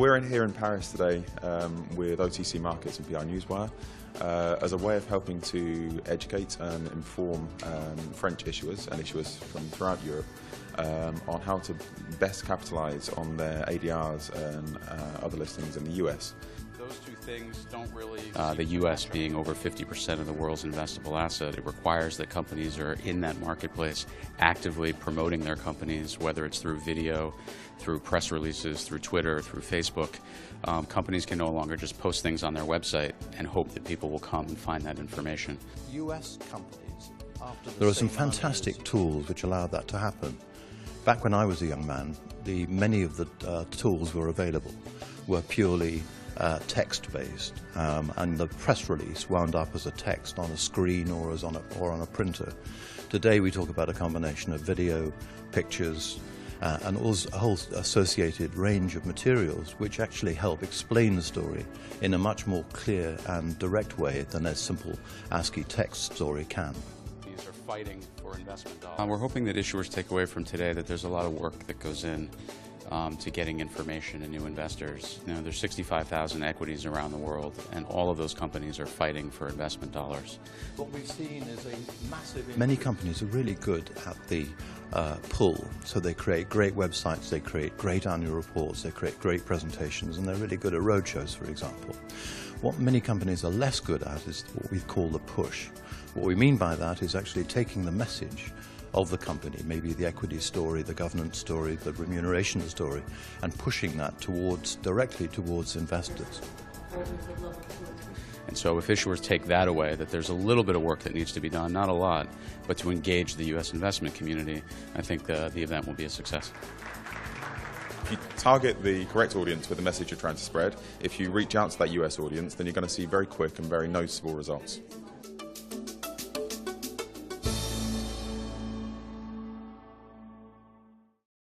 we're here in Paris today with OTC Markets and PR Newswire as a way of helping to educate and inform French issuers and issuers from throughout Europe on how to best capitalise on their ADRs and other listings in the US. Those two things don't really... the U.S. being over 50% of the world's investable asset, it requires that companies are in that marketplace actively promoting their companies, whether it's through video, through press releases, through Twitter, through Facebook. Companies can no longer just post things on their website and hope that people will come and find that information. U.S. companies, there are some fantastic tools which allow that to happen. Back when I was a young man, many of the tools were available were purely text-based, and the press release wound up as a text on a screen or on a printer. Today we talk about a combination of video, pictures, and a whole associated range of materials which actually help explain the story in a much more clear and direct way than a simple ASCII text story can. These are fighting for investment dollars. We're hoping that issuers take away from today that there's a lot of work that goes in to getting information and new investors. You know, there's 65,000 equities around the world, and all of those companies are fighting for investment dollars. What we've seen is a massive... Many companies are really good at the pull, so they create great websites, they create great annual reports, they create great presentations, and they're really good at roadshows, for example. What many companies are less good at is what we call the push. What we mean by that is actually taking the message of the company, maybe the equity story, the governance story, the remuneration story, and pushing that directly towards investors. And so if issuers take that away, that there's a little bit of work that needs to be done, not a lot, but to engage the U.S. investment community, I think the event will be a success. If you target the correct audience with the message you're trying to spread, if you reach out to that US audience, then you're going to see very quick and very noticeable results.